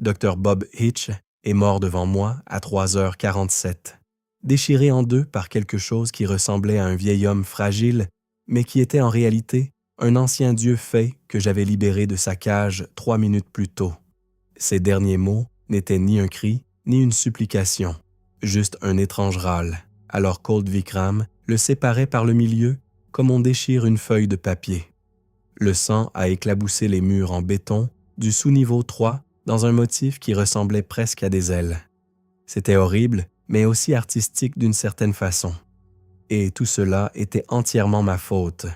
Dr. Bob Hitch est mort devant moi à 3h47, déchiré en deux par quelque chose qui ressemblait à un vieil homme fragile, mais qui était en réalité un ancien dieu fée que j'avais libéré de sa cage 3 minutes plus tôt. Ces derniers mots n'étaient ni un cri, ni une supplication, juste un étrange râle, alors qu'Old Vikram le séparait par le milieu comme on déchire une feuille de papier. Le sang a éclaboussé les murs en béton du sous-niveau 3 dans un motif qui ressemblait presque à des ailes. C'était horrible, mais aussi artistique d'une certaine façon. Et tout cela était entièrement ma faute,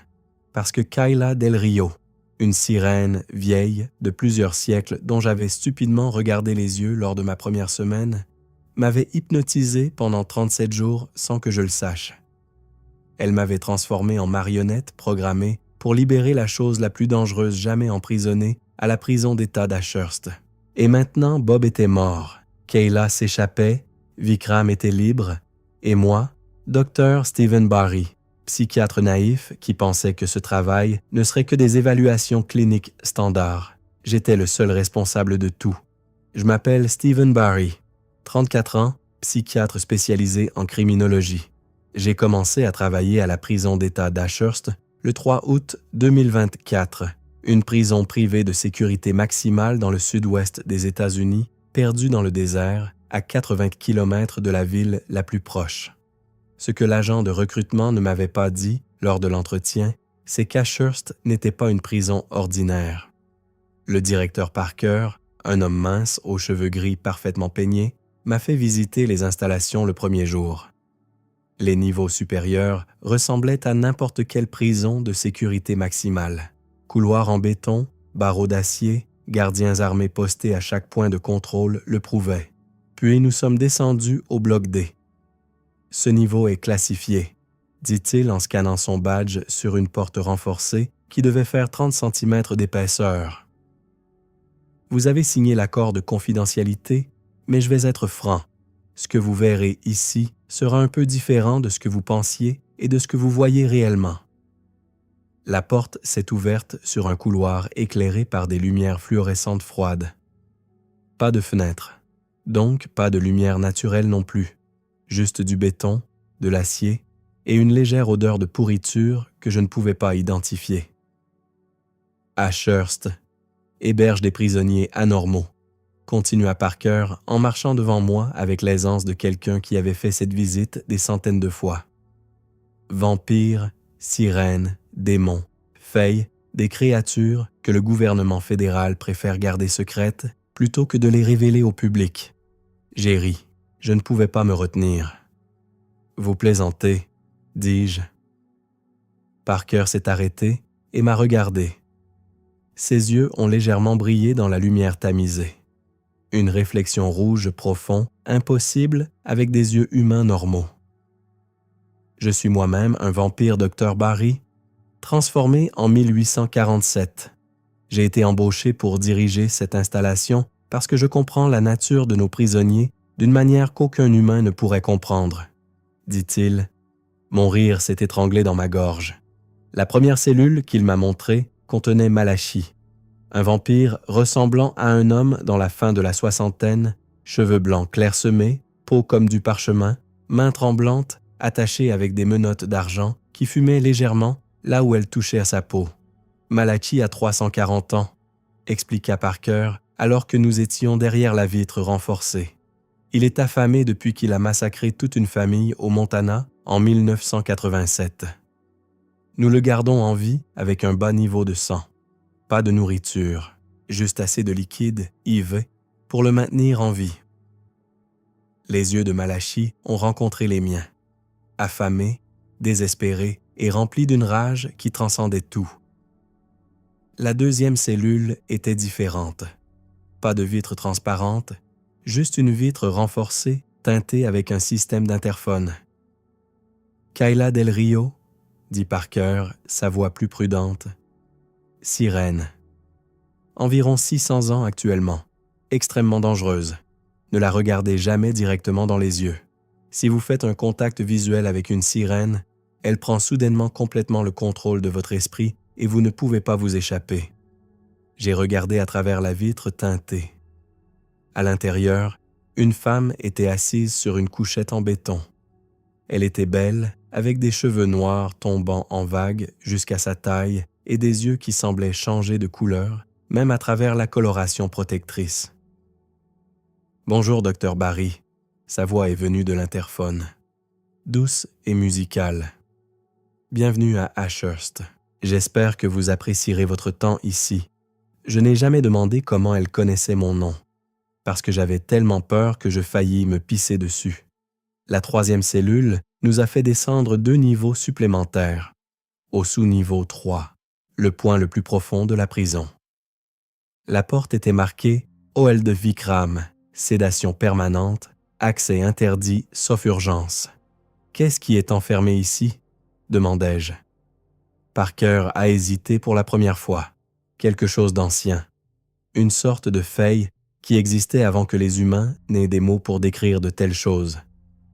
parce que Kayla Del Rio, une sirène vieille de plusieurs siècles dont j'avais stupidement regardé les yeux lors de ma première semaine, m'avait hypnotisé pendant 37 jours sans que je le sache. Elle m'avait transformé en marionnette programmée pour libérer la chose la plus dangereuse jamais emprisonnée à la prison d'État d'Ashurst. Et maintenant, Bob était mort, Kayla s'échappait, Vikram était libre, et moi, Dr. Stephen Barry, psychiatre naïf qui pensait que ce travail ne serait que des évaluations cliniques standards. J'étais le seul responsable de tout. Je m'appelle Stephen Barry, 34 ans, psychiatre spécialisé en criminologie. J'ai commencé à travailler à la prison d'État d'Ashurst le 3 août 2024, une prison privée de sécurité maximale dans le sud-ouest des États-Unis, perdue dans le désert, à 80 km de la ville la plus proche. Ce que l'agent de recrutement ne m'avait pas dit lors de l'entretien, c'est qu'Ashurst n'était pas une prison ordinaire. Le directeur Parker, un homme mince aux cheveux gris parfaitement peignés, m'a fait visiter les installations le premier jour. Les niveaux supérieurs ressemblaient à n'importe quelle prison de sécurité maximale. Couloirs en béton, barreaux d'acier, gardiens armés postés à chaque point de contrôle le prouvaient. Puis nous sommes descendus au bloc D. Ce niveau est classifié, dit-il en scannant son badge sur une porte renforcée qui devait faire 30 cm d'épaisseur. Vous avez signé l'accord de confidentialité, mais je vais être franc. Ce que vous verrez ici sera un peu différent de ce que vous pensiez et de ce que vous voyez réellement. La porte s'est ouverte sur un couloir éclairé par des lumières fluorescentes froides. Pas de fenêtre, donc pas de lumière naturelle non plus, juste du béton, de l'acier et une légère odeur de pourriture que je ne pouvais pas identifier. Ashurst héberge des prisonniers anormaux, continua Parker en marchant devant moi avec l'aisance de quelqu'un qui avait fait cette visite des centaines de fois. Vampires, sirènes, démons, fées, des créatures que le gouvernement fédéral préfère garder secrètes plutôt que de les révéler au public. J'ai ri. Je ne pouvais pas me retenir. « Vous plaisantez, dis-je. » Parker s'est arrêté et m'a regardé. Ses yeux ont légèrement brillé dans la lumière tamisée. Une réflexion rouge profond, impossible avec des yeux humains normaux. Je suis moi-même un vampire Dr. Barry, transformé en 1847. J'ai été embauché pour diriger cette installation parce que je comprends la nature de nos prisonniers d'une manière qu'aucun humain ne pourrait comprendre, dit-il. Mon rire s'est étranglé dans ma gorge. La première cellule qu'il m'a montrée contenait Malachi, un vampire ressemblant à un homme dans la fin de la soixantaine, cheveux blancs clairsemés, peau comme du parchemin, mains tremblantes, attachées avec des menottes d'argent qui fumaient légèrement là où elles touchaient à sa peau. Malachi a 340 ans, expliqua Parker alors que nous étions derrière la vitre renforcée. Il est affamé depuis qu'il a massacré toute une famille au Montana en 1987. Nous le gardons en vie avec un bas niveau de sang. Pas de nourriture, juste assez de liquide, IV, pour le maintenir en vie. Les yeux de Malachi ont rencontré les miens. Affamés, désespérés et remplis d'une rage qui transcendait tout. La deuxième cellule était différente. Pas de vitre transparente, juste une vitre renforcée teintée avec un système d'interphone. Kayla Del Rio, dit Parker, sa voix plus prudente. Sirène. Environ 600 ans actuellement, extrêmement dangereuse. Ne la regardez jamais directement dans les yeux. Si vous faites un contact visuel avec une sirène, elle prend soudainement complètement le contrôle de votre esprit et vous ne pouvez pas vous échapper. J'ai regardé à travers la vitre teintée. À l'intérieur, une femme était assise sur une couchette en béton. Elle était belle, avec des cheveux noirs tombant en vagues jusqu'à sa taille et des yeux qui semblaient changer de couleur, même à travers la coloration protectrice. « Bonjour, Dr. Barry. » Sa voix est venue de l'interphone. Douce et musicale. « Bienvenue à Ashurst. J'espère que vous apprécierez votre temps ici. Je n'ai jamais demandé comment elle connaissait mon nom, parce que j'avais tellement peur que je faillis me pisser dessus. La 3e cellule nous a fait descendre 2 niveaux supplémentaires, au sous-niveau 3, le point le plus profond de la prison. La porte était marquée « OL de Vikram, sédation permanente, accès interdit sauf urgence ». « Qu'est-ce qui est enfermé ici ?» demandai-je. Parker a hésité pour la première fois. Quelque chose d'ancien. Une sorte de feuille qui existait avant que les humains n'aient des mots pour décrire de telles choses.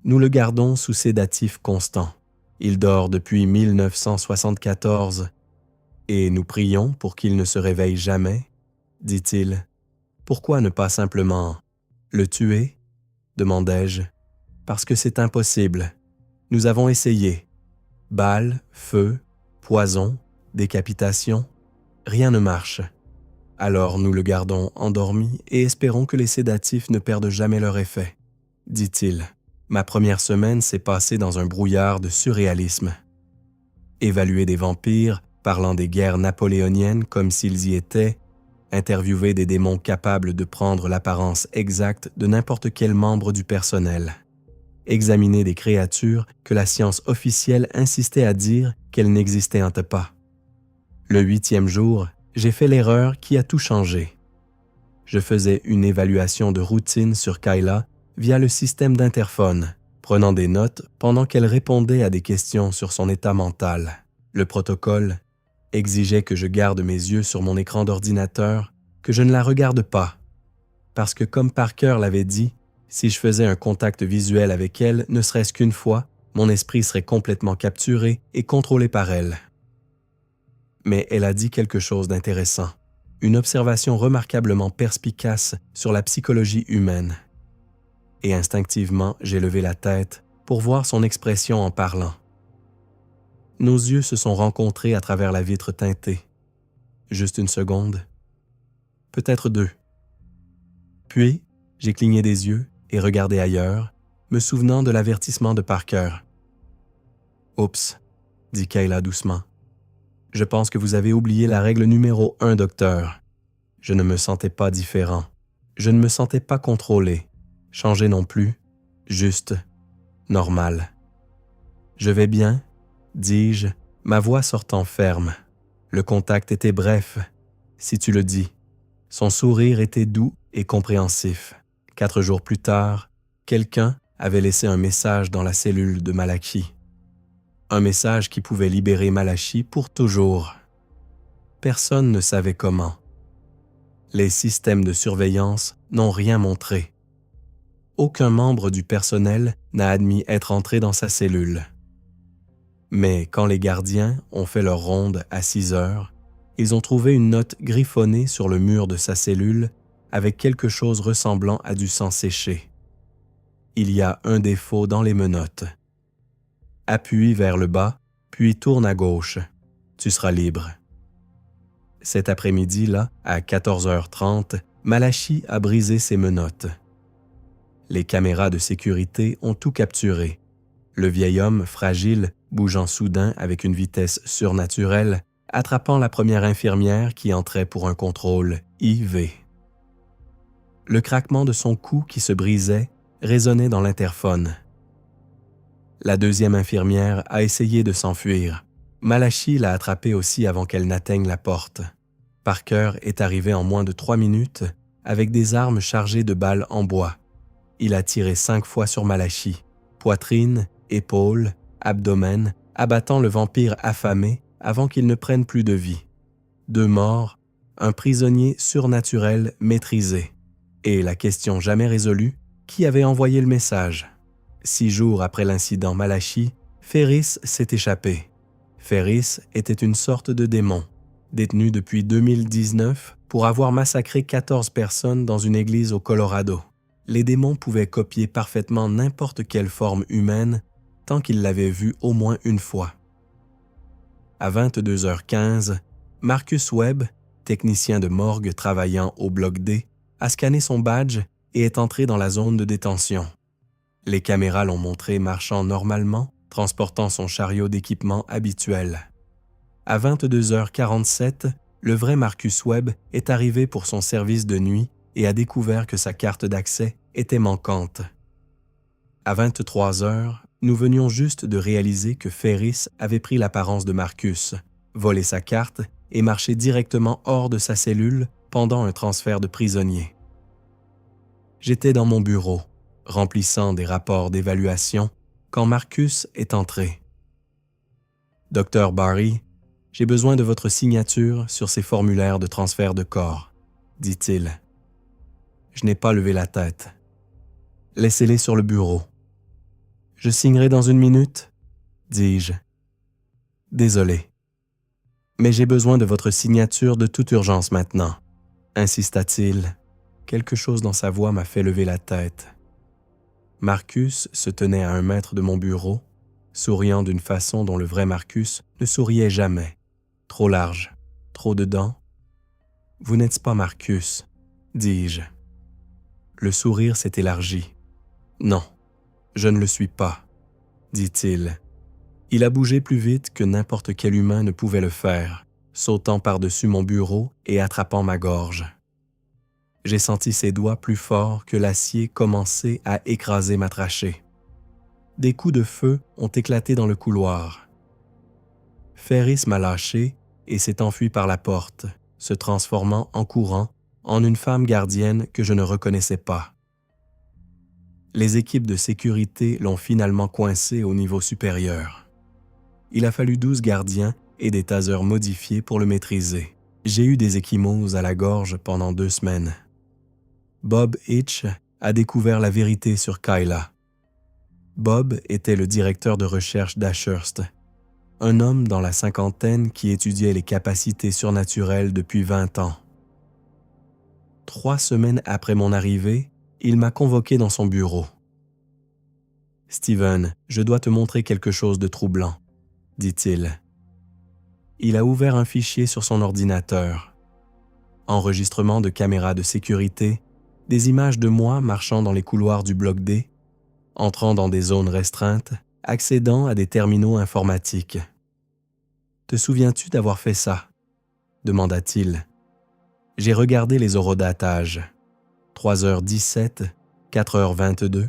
Nous le gardons sous sédatif constant. Il dort depuis 1974 et nous prions pour qu'il ne se réveille jamais, dit-il. Pourquoi ne pas simplement le tuer? Demandai-je. Parce que c'est impossible. Nous avons essayé. Balles, feu, poison, décapitation, rien ne marche. Alors nous le gardons endormi et espérons que les sédatifs ne perdent jamais leur effet, dit-il. Ma première semaine s'est passée dans un brouillard de surréalisme. Évaluer des vampires, parlant des guerres napoléoniennes comme s'ils y étaient, interviewer des démons capables de prendre l'apparence exacte de n'importe quel membre du personnel. Examiner des créatures que la science officielle insistait à dire qu'elles n'existaient pas. Le 8e jour, j'ai fait l'erreur qui a tout changé. Je faisais une évaluation de routine sur Kayla via le système d'interphone, prenant des notes pendant qu'elle répondait à des questions sur son état mental. Le protocole exigeait que je garde mes yeux sur mon écran d'ordinateur, que je ne la regarde pas. Parce que comme Parker l'avait dit, si je faisais un contact visuel avec elle, ne serait-ce qu'une fois, mon esprit serait complètement capturé et contrôlé par elle. Mais elle a dit quelque chose d'intéressant, une observation remarquablement perspicace sur la psychologie humaine. Et instinctivement, j'ai levé la tête pour voir son expression en parlant. Nos yeux se sont rencontrés à travers la vitre teintée. Juste une seconde. Peut-être 2. Puis, j'ai cligné des yeux et regardé ailleurs, me souvenant de l'avertissement de Parker. « Oups », dit Kayla doucement. « Je pense que vous avez oublié la règle numéro 1, docteur. » Je ne me sentais pas différent. Je ne me sentais pas contrôlé. Changé non plus. Juste. Normal. « Je vais bien ?» dis-je, ma voix sortant ferme. Le contact était bref, si tu le dis. Son sourire était doux et compréhensif. 4 jours plus tard, quelqu'un avait laissé un message dans la cellule de Malachi. Un message qui pouvait libérer Malachi pour toujours. Personne ne savait comment. Les systèmes de surveillance n'ont rien montré. Aucun membre du personnel n'a admis être entré dans sa cellule. Mais quand les gardiens ont fait leur ronde à 6 heures, ils ont trouvé une note griffonnée sur le mur de sa cellule avec quelque chose ressemblant à du sang séché. Il y a un défaut dans les menottes. Appuie vers le bas, puis tourne à gauche. Tu seras libre. Cet après-midi-là, à 14h30, Malachi a brisé ses menottes. Les caméras de sécurité ont tout capturé. Le vieil homme, fragile, bougeant soudain avec une vitesse surnaturelle, attrapant la première infirmière qui entrait pour un contrôle IV. Le craquement de son cou qui se brisait résonnait dans l'interphone. La 2e infirmière a essayé de s'enfuir. Malachi l'a attrapée aussi avant qu'elle n'atteigne la porte. Parker est arrivé en moins de 3 minutes avec des armes chargées de balles en bois. Il a tiré 5 fois sur Malachi, poitrine, épaules, abdomen, abattant le vampire affamé avant qu'il ne prenne plus de vie. 2 morts, un prisonnier surnaturel maîtrisé. Et la question jamais résolue, qui avait envoyé le message? 6 jours après l'incident Malachi, Ferris s'est échappé. Ferris était une sorte de démon. détenu depuis 2019 pour avoir massacré 14 personnes dans une église au Colorado. Les démons pouvaient copier parfaitement n'importe quelle forme humaine tant qu'ils l'avaient vue au moins une fois. À 22h15, Marcus Webb, technicien de morgue travaillant au bloc D, a scanné son badge et est entré dans la zone de détention. Les caméras l'ont montré marchant normalement, transportant son chariot d'équipement habituel. À 22h47, le vrai Marcus Webb est arrivé pour son service de nuit et a découvert que sa carte d'accès était manquante. À 23h, nous venions juste de réaliser que Ferris avait pris l'apparence de Marcus, volé sa carte et marché directement hors de sa cellule pendant un transfert de prisonnier. J'étais dans mon bureau, remplissant des rapports d'évaluation, quand Marcus est entré. « Dr. Barry, j'ai besoin de votre signature sur ces formulaires de transfert de corps, » dit-il. Je n'ai pas levé la tête. « Laissez-les sur le bureau. »« Je signerai dans 1 minute, » dis-je. « Désolé. Mais j'ai besoin de votre signature de toute urgence maintenant, » insista-t-il. Quelque chose dans sa voix m'a fait lever la tête. Marcus se tenait à 1 mètre de mon bureau, souriant d'une façon dont le vrai Marcus ne souriait jamais. Trop large, trop dedans. « Vous n'êtes pas Marcus, » dis-je. Le sourire s'est élargi. « Non, je ne le suis pas, » dit-il. Il a bougé plus vite que n'importe quel humain ne pouvait le faire, sautant par-dessus mon bureau et attrapant ma gorge. J'ai senti ses doigts plus forts que l'acier commencer à écraser ma trachée. Des coups de feu ont éclaté dans le couloir. Ferris m'a lâché et s'est enfui par la porte, se transformant en courant en une femme gardienne que je ne reconnaissais pas. Les équipes de sécurité l'ont finalement coincé au niveau supérieur. Il a fallu 12 gardiens et des tasers modifiés pour le maîtriser. J'ai eu des ecchymoses à la gorge pendant 2 semaines. Bob Hitch a découvert la vérité sur Kayla. Bob était le directeur de recherche d'Ashurst, un homme dans la cinquantaine qui étudiait les capacités surnaturelles depuis 20 ans. 3 semaines après mon arrivée, il m'a convoqué dans son bureau. « Steven, je dois te montrer quelque chose de troublant, » dit-il. Il a ouvert un fichier sur son ordinateur. Enregistrement de caméras de sécurité, des images de moi marchant dans les couloirs du bloc D, entrant dans des zones restreintes, accédant à des terminaux informatiques. « Te souviens-tu d'avoir fait ça ?» demanda-t-il. J'ai regardé les horodatages. 3h17, 4h22,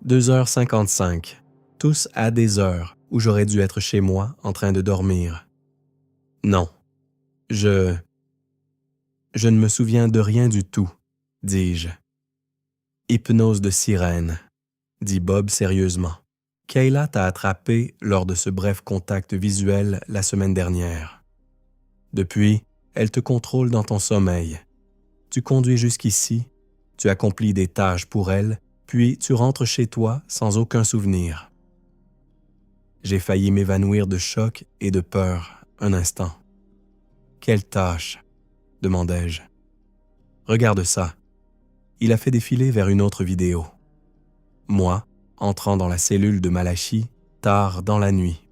2h55, tous à des heures où j'aurais dû être chez moi en train de dormir. Non, je ne me souviens de rien du tout, dis-je. Hypnose de sirène, dit Bob sérieusement. Kayla t'a attrapé lors de ce bref contact visuel la semaine dernière. Depuis, elle te contrôle dans ton sommeil. Tu conduis jusqu'ici, tu accomplis des tâches pour elle, puis tu rentres chez toi sans aucun souvenir. J'ai failli m'évanouir de choc et de peur un instant. « Quelle tâche ?» demandai-je. « Regarde ça. » Il a fait défiler vers une autre vidéo. Moi, entrant dans la cellule de Malachi, tard dans la nuit,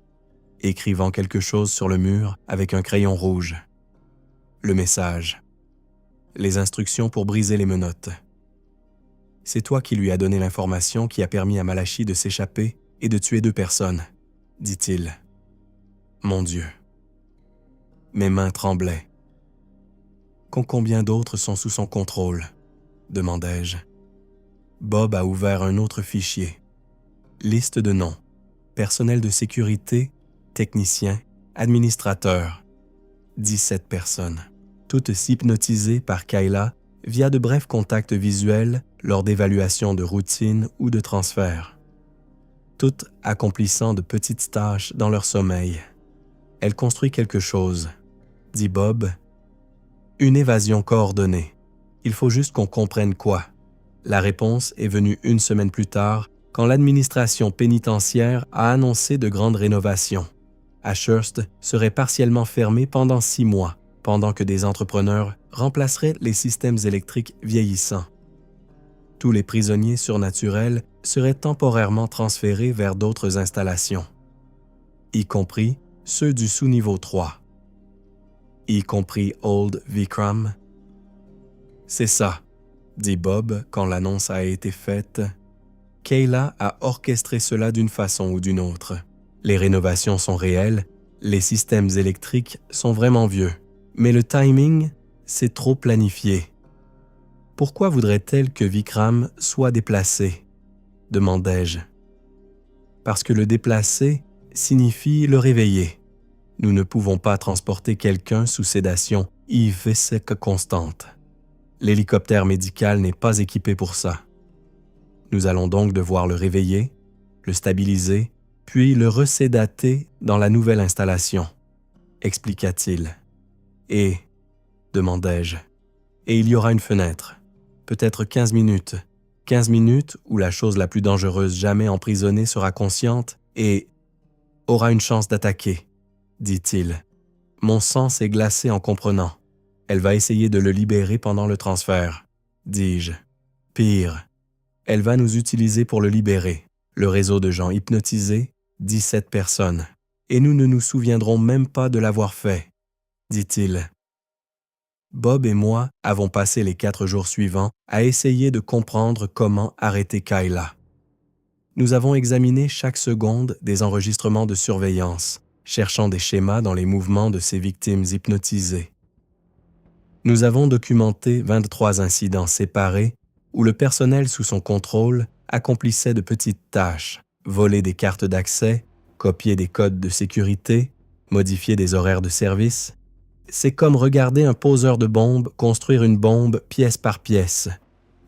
écrivant quelque chose sur le mur avec un crayon rouge. Le message. Les instructions pour briser les menottes. C'est toi qui lui as donné l'information qui a permis à Malachi de s'échapper et de tuer 2 personnes, dit-il. Mon Dieu. Mes mains tremblaient. Combien d'autres sont sous son contrôle? Demandai-je. Bob a ouvert un autre fichier. Liste de noms. Personnel de sécurité, technicien, administrateur. 17 personnes. Toutes hypnotisées par Kayla via de brefs contacts visuels lors d'évaluations de routine ou de transfert. Toutes accomplissant de petites tâches dans leur sommeil. Elle construit quelque chose, dit Bob. Une évasion coordonnée. Il faut juste qu'on comprenne quoi. La réponse est venue 1 semaine plus tard, quand l'administration pénitentiaire a annoncé de grandes rénovations. Ashurst serait partiellement fermé pendant 6 mois, pendant que des entrepreneurs remplaceraient les systèmes électriques vieillissants. Tous les prisonniers surnaturels seraient temporairement transférés vers d'autres installations, y compris ceux du sous-niveau 3, y compris Old Vikram. C'est ça, dit Bob quand l'annonce a été faite. Kayla a orchestré cela d'une façon ou d'une autre. Les rénovations sont réelles, les systèmes électriques sont vraiment vieux, mais le timing, c'est trop planifié. Pourquoi voudrait-elle que Vikram soit déplacé? Demandai-je. Parce que le déplacer signifie le réveiller. Nous ne pouvons pas transporter quelqu'un sous sédation IV constante. L'hélicoptère médical n'est pas équipé pour ça. Nous allons donc devoir le réveiller, le stabiliser, puis le resédater dans la nouvelle installation, expliqua-t-il. Et, demandai-je, et il y aura une fenêtre, peut-être 15 minutes. 15 minutes où la chose la plus dangereuse jamais emprisonnée sera consciente et aura une chance d'attaquer, dit-il. Mon sang s'est glacé en comprenant. Elle va essayer de le libérer pendant le transfert, dis-je. Pire, elle va nous utiliser pour le libérer. Le réseau de gens hypnotisés, 17 personnes. Et nous ne nous souviendrons même pas de l'avoir fait, dit-il. Bob et moi avons passé les 4 jours suivants à essayer de comprendre comment arrêter Kayla. Nous avons examiné chaque seconde des enregistrements de surveillance, cherchant des schémas dans les mouvements de ces victimes hypnotisées. Nous avons documenté 23 incidents séparés où le personnel sous son contrôle accomplissait de petites tâches, voler des cartes d'accès, copier des codes de sécurité, modifier des horaires de service. C'est comme regarder un poseur de bombes construire une bombe pièce par pièce,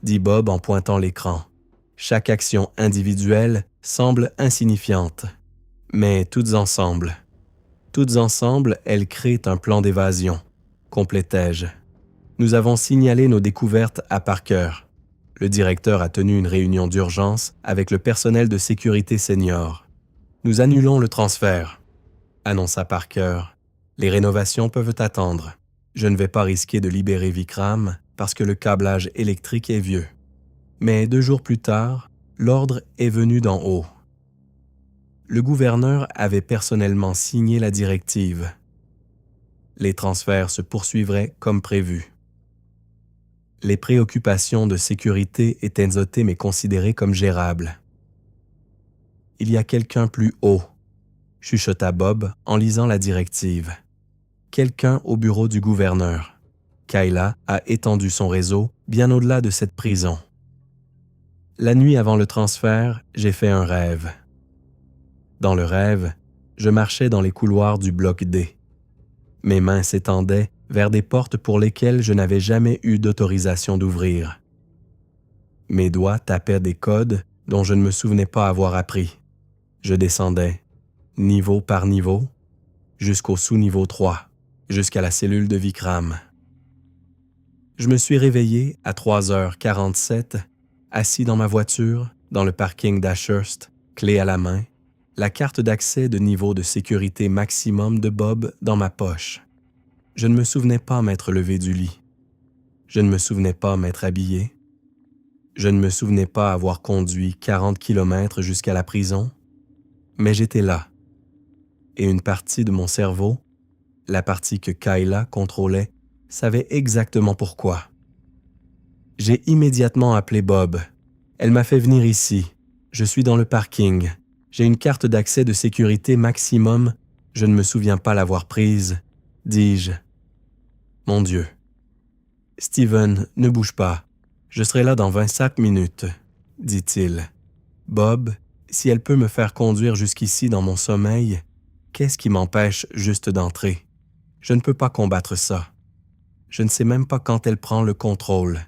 dit Bob en pointant l'écran. Chaque action individuelle semble insignifiante, mais toutes ensemble, elles créent un plan d'évasion, complétai-je. Nous avons signalé nos découvertes à Parker. Le directeur a tenu une réunion d'urgence avec le personnel de sécurité senior. Nous annulons le transfert, annonça Parker. Les rénovations peuvent attendre. Je ne vais pas risquer de libérer Vikram parce que le câblage électrique est vieux. Mais 2 jours plus tard, l'ordre est venu d'en haut. Le gouverneur avait personnellement signé la directive. Les transferts se poursuivraient comme prévu. Les préoccupations de sécurité étaient notées mais considérées comme gérables. Il y a quelqu'un plus haut, chuchota Bob en lisant la directive. Quelqu'un au bureau du gouverneur. Kayla a étendu son réseau bien au-delà de cette prison. La nuit avant le transfert, j'ai fait un rêve. Dans le rêve, je marchais dans les couloirs du bloc D. Mes mains s'étendaient vers des portes pour lesquelles je n'avais jamais eu d'autorisation d'ouvrir. Mes doigts tapaient des codes dont je ne me souvenais pas avoir appris. Je descendais, niveau par niveau, jusqu'au sous-niveau 3, jusqu'à la cellule de Vikram. Je me suis réveillé à 3h47, assis dans ma voiture, dans le parking d'Ashurst, clé à la main, la carte d'accès de niveau de sécurité maximum de Bob dans ma poche. Je ne me souvenais pas m'être levé du lit. Je ne me souvenais pas m'être habillé. Je ne me souvenais pas avoir conduit 40 kilomètres jusqu'à la prison, mais j'étais là. Et une partie de mon cerveau, la partie que Kayla contrôlait, savait exactement pourquoi. J'ai immédiatement appelé Bob. Elle m'a fait venir ici. Je suis dans le parking. J'ai une carte d'accès de sécurité maximum. Je ne me souviens pas l'avoir prise, dis-je. Mon Dieu. Steven, ne bouge pas. Je serai là dans 25 minutes, dit-il. Bob, si elle peut me faire conduire jusqu'ici dans mon sommeil, qu'est-ce qui m'empêche juste d'entrer? Je ne peux pas combattre ça. Je ne sais même pas quand elle prend le contrôle,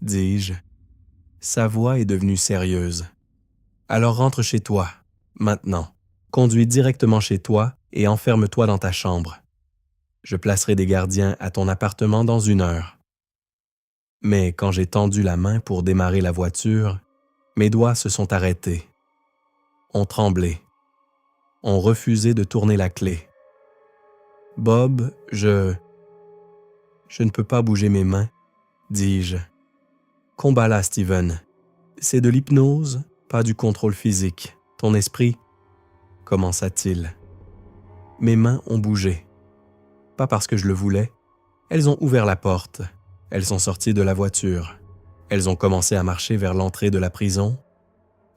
dis-je. Sa voix est devenue sérieuse. Alors rentre chez toi, maintenant. Conduis directement chez toi et enferme-toi dans ta chambre. Je placerai des gardiens à ton appartement dans 1 heure. Mais quand j'ai tendu la main pour démarrer la voiture, mes doigts se sont arrêtés. On tremblait. On refusait de tourner la clé. Bob, Je ne peux pas bouger mes mains, dis-je. Combat-la, Steven. C'est de l'hypnose, pas du contrôle physique. Ton esprit, commença-t-il. Mes mains ont bougé. Pas parce que je le voulais. Elles ont ouvert la porte. Elles sont sorties de la voiture. Elles ont commencé à marcher vers l'entrée de la prison.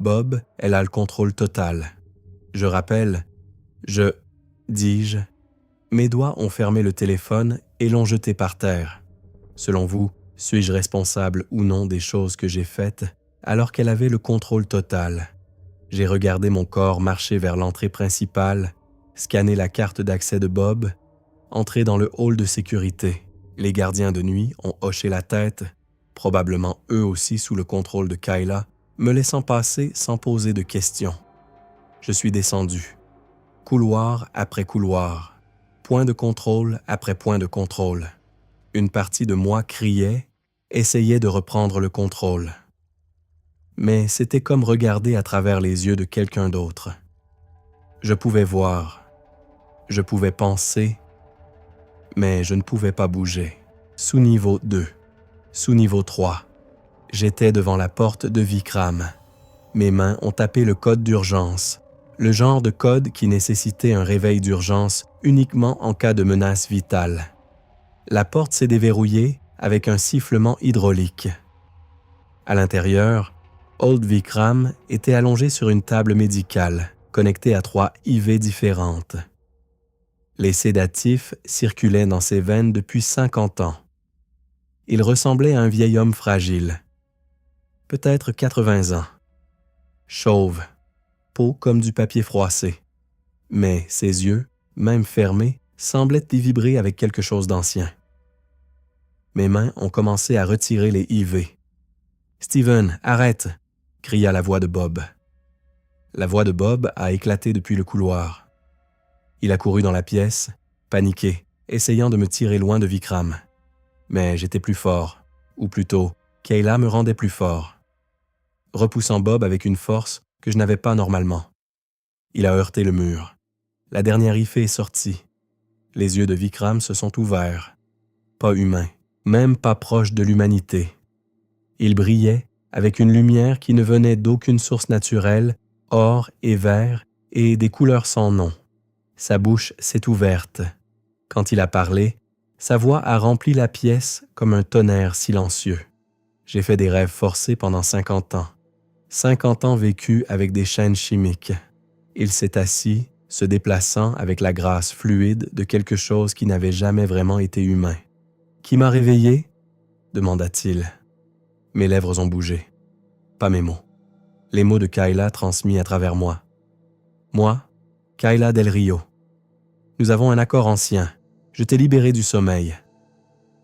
Bob, elle a le contrôle total. Je rappelle, dis-je. Mes doigts ont fermé le téléphone et l'ont jeté par terre. Selon vous, suis-je responsable ou non des choses que j'ai faites alors qu'elle avait le contrôle total? J'ai regardé mon corps marcher vers l'entrée principale, scanner la carte d'accès de Bob, entrer dans le hall de sécurité. Les gardiens de nuit ont hoché la tête, probablement eux aussi sous le contrôle de Kayla, me laissant passer sans poser de questions. Je suis descendu. Couloir après couloir. Point de contrôle après point de contrôle. Une partie de moi criait, essayait de reprendre le contrôle. Mais c'était comme regarder à travers les yeux de quelqu'un d'autre. Je pouvais voir, je pouvais penser, mais je ne pouvais pas bouger. Sous-niveau 2, sous-niveau 3. J'étais devant la porte de Vikram. Mes mains ont tapé le code d'urgence, le genre de code qui nécessitait un réveil d'urgence uniquement en cas de menace vitale. La porte s'est déverrouillée avec un sifflement hydraulique. À l'intérieur, Old Vikram était allongé sur une table médicale, connectée à 3 IV différentes. Les sédatifs circulaient dans ses veines depuis 50 ans. Il ressemblait à un vieil homme fragile, peut-être 80 ans. Chauve, peau comme du papier froissé. Mais ses yeux, même fermés, semblaient y vibrer avec quelque chose d'ancien. Mes mains ont commencé à retirer les IV. « Steven, arrête !» cria la voix de Bob. La voix de Bob a éclaté depuis le couloir. Il a couru dans la pièce, paniqué, essayant de me tirer loin de Vikram. Mais j'étais plus fort, ou plutôt, Kayla me rendait plus fort, repoussant Bob avec une force que je n'avais pas normalement. Il a heurté le mur. La dernière IV est sortie. Les yeux de Vikram se sont ouverts. Pas humain, même pas proche de l'humanité. Il brillait avec une lumière qui ne venait d'aucune source naturelle, or et vert, et des couleurs sans nom. Sa bouche s'est ouverte. Quand il a parlé, sa voix a rempli la pièce comme un tonnerre silencieux. J'ai fait des rêves forcés pendant 50 ans. 50 ans vécus avec des chaînes chimiques. Il s'est assis, se déplaçant avec la grâce fluide de quelque chose qui n'avait jamais vraiment été humain. « Qui m'a réveillé ?» demanda-t-il. Mes lèvres ont bougé. Pas mes mots. Les mots de Kayla transmis à travers moi. Moi, Kayla Del Rio. Nous avons un accord ancien. Je t'ai libéré du sommeil.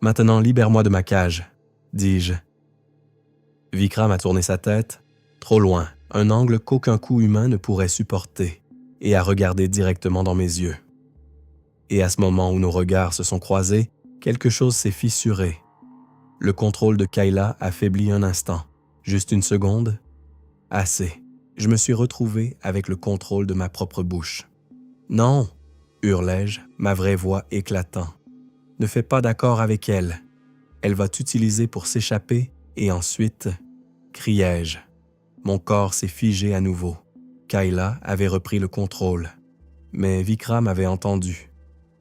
Maintenant, libère-moi de ma cage, dis-je. Vikram a tourné sa tête, trop loin, un angle qu'aucun coup humain ne pourrait supporter, et a regardé directement dans mes yeux. Et à ce moment où nos regards se sont croisés, quelque chose s'est fissuré. Le contrôle de Kayla a faibli un instant. Juste une seconde. Assez. Je me suis retrouvé avec le contrôle de ma propre bouche. « Non !» hurlai-je, ma vraie voix éclatant. « Ne fais pas d'accord avec elle. Elle va t'utiliser pour s'échapper et ensuite... » criai-je. Mon corps s'est figé à nouveau. Kayla avait repris le contrôle. Mais Vikram avait entendu.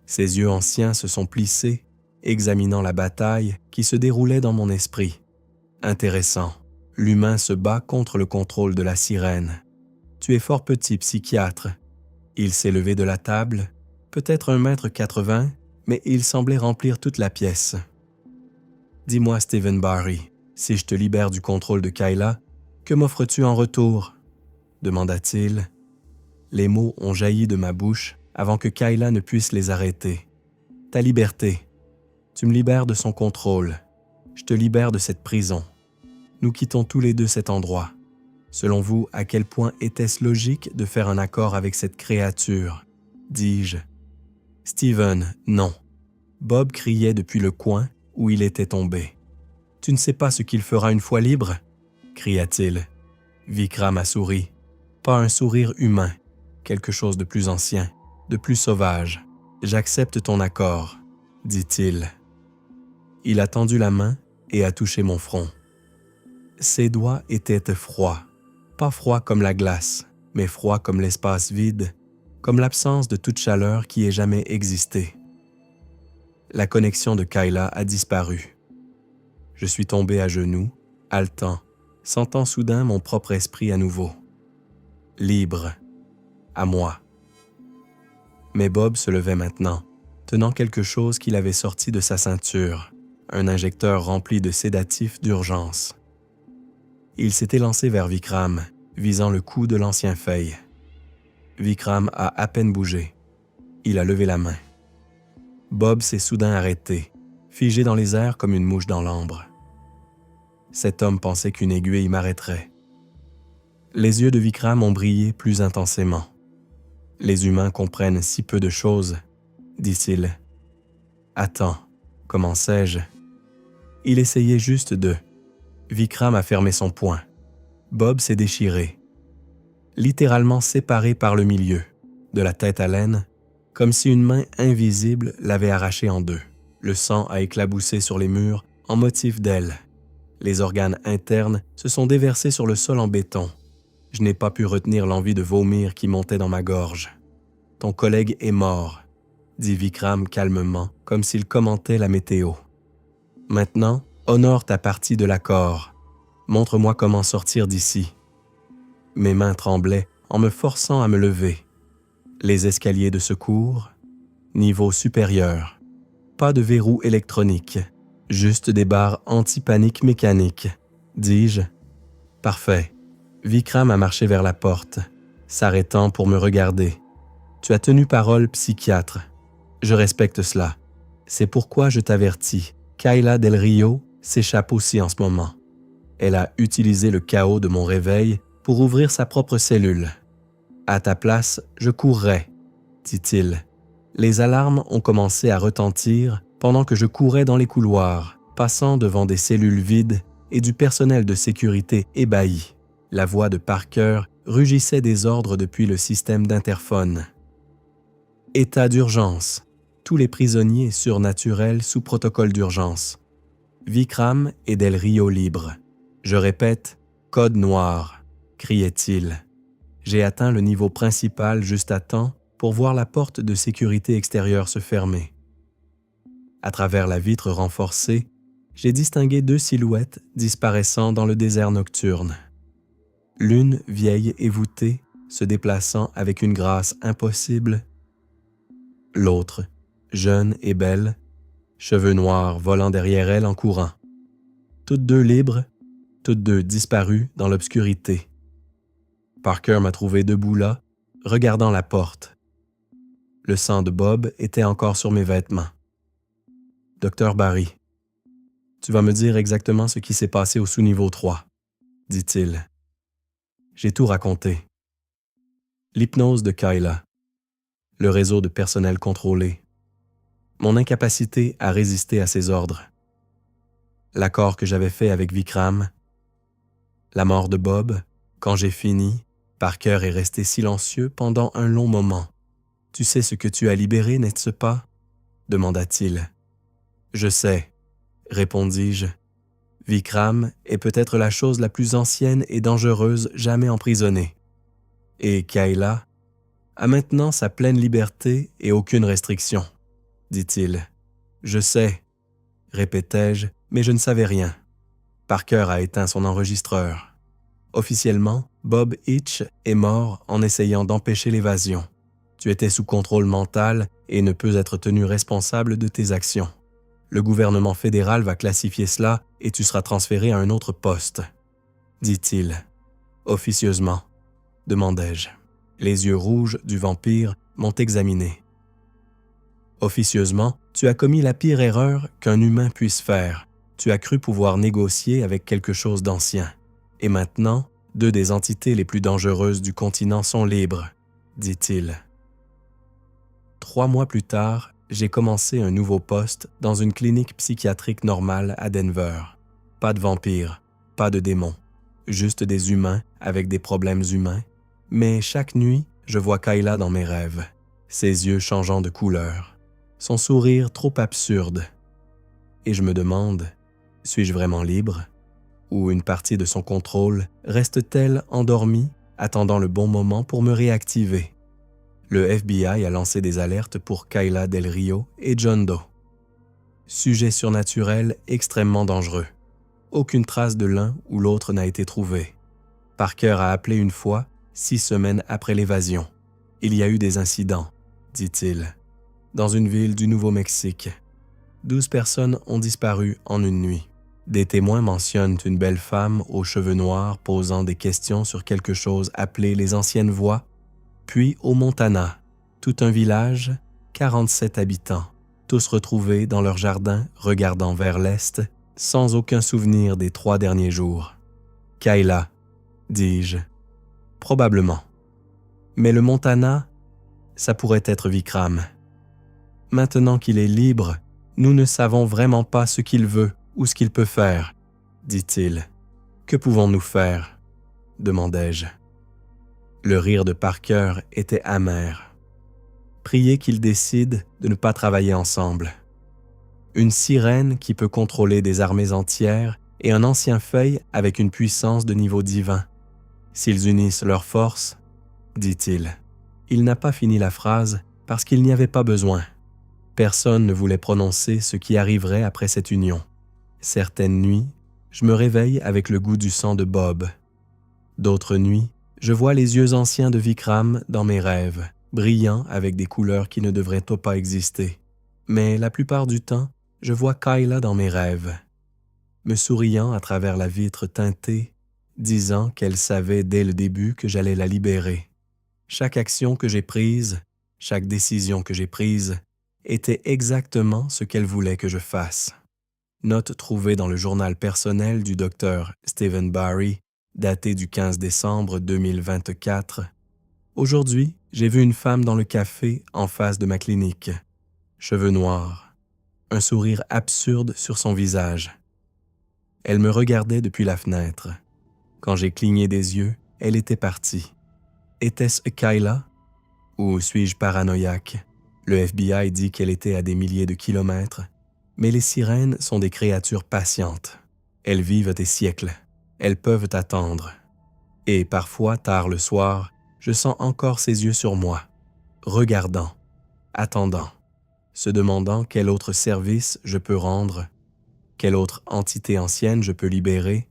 Ses yeux anciens se sont plissés, examinant la bataille qui se déroulait dans mon esprit. Intéressant. L'humain se bat contre le contrôle de la sirène. Tu es fort petit, psychiatre. Il s'est levé de la table, peut-être 1,80 m, mais il semblait remplir toute la pièce. Dis-moi, Stephen Barry, si je te libère du contrôle de Kayla, que m'offres-tu en retour? Demanda-t-il. Les mots ont jailli de ma bouche avant que Kayla ne puisse les arrêter. Ta liberté. Tu me libères de son contrôle. Je te libère de cette prison. Nous quittons tous les deux cet endroit. Selon vous, à quel point était-ce logique de faire un accord avec cette créature? Dis-je. Steven, non. Bob criait depuis le coin où il était tombé. Tu ne sais pas ce qu'il fera une fois libre? Cria-t-il. Vikram a souri. Pas un sourire humain, quelque chose de plus ancien, de plus sauvage. J'accepte ton accord, dit-il. Il a tendu la main et a touché mon front. Ses doigts étaient froids, pas froids comme la glace, mais froids comme l'espace vide, comme l'absence de toute chaleur qui ait jamais existé. La connexion de Kayla a disparu. Je suis tombé à genoux, haletant, sentant soudain mon propre esprit à nouveau. Libre, à moi. Mais Bob se levait maintenant, tenant quelque chose qu'il avait sorti de sa ceinture, un injecteur rempli de sédatifs d'urgence. Il s'était lancé vers Vikram, visant le cou de l'ancien Fey. Vikram a à peine bougé. Il a levé la main. Bob s'est soudain arrêté, figé dans les airs comme une mouche dans l'ambre. Cet homme pensait qu'une aiguille m'arrêterait. Les yeux de Vikram ont brillé plus intensément. « Les humains comprennent si peu de choses, » dit-il. « Attends, comment sais-je » Il essayait juste de... Vikram a fermé son poing. Bob s'est déchiré. Littéralement séparé par le milieu, de la tête à l'aine, comme si une main invisible l'avait arraché en deux. Le sang a éclaboussé sur les murs en motif d'ailes. Les organes internes se sont déversés sur le sol en béton. Je n'ai pas pu retenir l'envie de vomir qui montait dans ma gorge. « Ton collègue est mort », dit Vikram calmement, comme s'il commentait la météo. « Maintenant, honore ta partie de l'accord. Montre-moi comment sortir d'ici. » Mes mains tremblaient en me forçant à me lever. Les escaliers de secours, niveau supérieur. Pas de verrou électronique, juste des barres anti-panique mécaniques, dis-je. Parfait. Vikram a marché vers la porte, s'arrêtant pour me regarder. Tu as tenu parole, psychiatre. Je respecte cela. C'est pourquoi je t'avertis. Kayla Del Rio s'échappe aussi en ce moment. Elle a utilisé le chaos de mon réveil pour ouvrir sa propre cellule. À ta place, je courrais, dit-il. Les alarmes ont commencé à retentir pendant que je courais dans les couloirs, passant devant des cellules vides et du personnel de sécurité ébahi. La voix de Parker rugissait des ordres depuis le système d'interphone. État d'urgence. Tous les prisonniers surnaturels sous protocole d'urgence. Vikram et Del Rio libres. Je répète, code noir, criait-il. J'ai atteint le niveau principal juste à temps pour voir la porte de sécurité extérieure se fermer. À travers la vitre renforcée, j'ai distingué deux silhouettes disparaissant dans le désert nocturne. L'une vieille et voûtée, se déplaçant avec une grâce impossible. L'autre, jeune et belle, cheveux noirs volant derrière elle en courant. Toutes deux libres, toutes deux disparues dans l'obscurité. Parker m'a trouvé debout là, regardant la porte. Le sang de Bob était encore sur mes vêtements. « Docteur Barry, tu vas me dire exactement ce qui s'est passé au sous-niveau 3, » dit-il. J'ai tout raconté. L'hypnose de Kayla, le réseau de personnel contrôlé, mon incapacité à résister à ses ordres, l'accord que j'avais fait avec Vikram, la mort de Bob. Quand j'ai fini, Parker est resté silencieux pendant un long moment. « Tu sais ce que tu as libéré, n'est-ce pas ?» demanda-t-il. « Je sais, » répondis-je. « Vikram est peut-être la chose la plus ancienne et dangereuse jamais emprisonnée. Et Kayla a maintenant sa pleine liberté et aucune restriction, » dit-il. « Je sais, » répétai-je, mais je ne savais rien. Parker a éteint son enregistreur. Officiellement, Bob Hitch est mort en essayant d'empêcher l'évasion. Tu étais sous contrôle mental et ne peux être tenu responsable de tes actions. Le gouvernement fédéral va classifier cela et tu seras transféré à un autre poste, dit-il. Officieusement, demandai-je. Les yeux rouges du vampire m'ont examiné. Officieusement, tu as commis la pire erreur qu'un humain puisse faire. Tu as cru pouvoir négocier avec quelque chose d'ancien. Et maintenant, deux des entités les plus dangereuses du continent sont libres, dit-il. 3 mois plus tard, j'ai commencé un nouveau poste dans une clinique psychiatrique normale à Denver. Pas de vampires, pas de démons, juste des humains avec des problèmes humains. Mais chaque nuit, je vois Kayla dans mes rêves, ses yeux changeant de couleur, son sourire trop absurde. et je me demande, suis-je vraiment libre? Ou une partie de son contrôle reste-t-elle endormie, attendant le bon moment pour me réactiver? Le FBI a lancé des alertes pour Kayla Del Rio et John Doe. Sujet surnaturel extrêmement dangereux. Aucune trace de l'un ou l'autre n'a été trouvée. Parker a appelé une fois, 6 semaines après l'évasion. Il y a eu des incidents, dit-il, dans une ville du Nouveau-Mexique. 12 personnes ont disparu en une nuit. Des témoins mentionnent une belle femme aux cheveux noirs posant des questions sur quelque chose appelé les anciennes voies. Puis au Montana, tout un village, 47 habitants, tous retrouvés dans leur jardin regardant vers l'est, sans aucun souvenir des 3 derniers jours. Kayla, dis-je. Probablement. Mais le Montana, ça pourrait être Vikram. Maintenant qu'il est libre, nous ne savons vraiment pas ce qu'il veut ou ce qu'il peut faire, dit-il. Que pouvons-nous faire? Demandai-je. Le rire de Parker était amer. Priez qu'il décide de ne pas travailler ensemble. Une sirène qui peut contrôler des armées entières et un ancien feuille avec une puissance de niveau divin. S'ils unissent leurs forces, dit-il. Il n'a pas fini la phrase parce qu'il n'y avait pas besoin. Personne ne voulait prononcer ce qui arriverait après cette union. Certaines nuits, je me réveille avec le goût du sang de Bob. D'autres nuits, je vois les yeux anciens de Vikram dans mes rêves, brillants avec des couleurs qui ne devraient pas exister. Mais la plupart du temps, je vois Kayla dans mes rêves, me souriant à travers la vitre teintée, disant qu'elle savait dès le début que j'allais la libérer. Chaque action que j'ai prise, chaque décision que j'ai prise, était exactement ce qu'elle voulait que je fasse. Note trouvée dans le journal personnel du docteur Stephen Barry, daté du 15 décembre 2024. Aujourd'hui, j'ai vu une femme dans le café en face de ma clinique. Cheveux noirs, un sourire absurde sur son visage. Elle me regardait depuis la fenêtre. Quand j'ai cligné des yeux, elle était partie. Était-ce Kayla? Ou suis-je paranoïaque? Le FBI dit qu'elle était à des milliers de kilomètres. Mais les sirènes sont des créatures patientes. Elles vivent des siècles. Elles peuvent attendre. Et parfois, tard le soir, je sens encore ses yeux sur moi, regardant, attendant, se demandant quel autre service je peux rendre, quelle autre entité ancienne je peux libérer,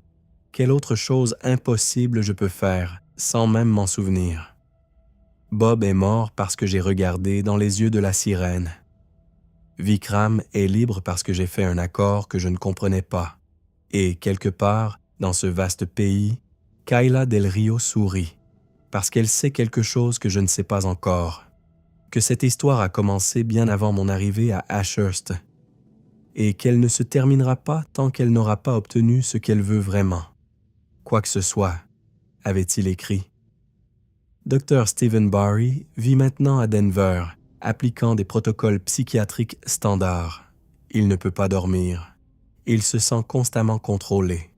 quelle autre chose impossible je peux faire sans même m'en souvenir. Bob est mort parce que j'ai regardé dans les yeux de la sirène. Vikram est libre parce que j'ai fait un accord que je ne comprenais pas. Et quelque part, dans ce vaste pays, Kayla Del Rio sourit, parce qu'elle sait quelque chose que je ne sais pas encore, que cette histoire a commencé bien avant mon arrivée à Ashurst, et qu'elle ne se terminera pas tant qu'elle n'aura pas obtenu ce qu'elle veut vraiment. Quoi que ce soit, avait-il écrit. Dr. Stephen Barry vit maintenant à Denver, appliquant des protocoles psychiatriques standards. Il ne peut pas dormir. Il se sent constamment contrôlé.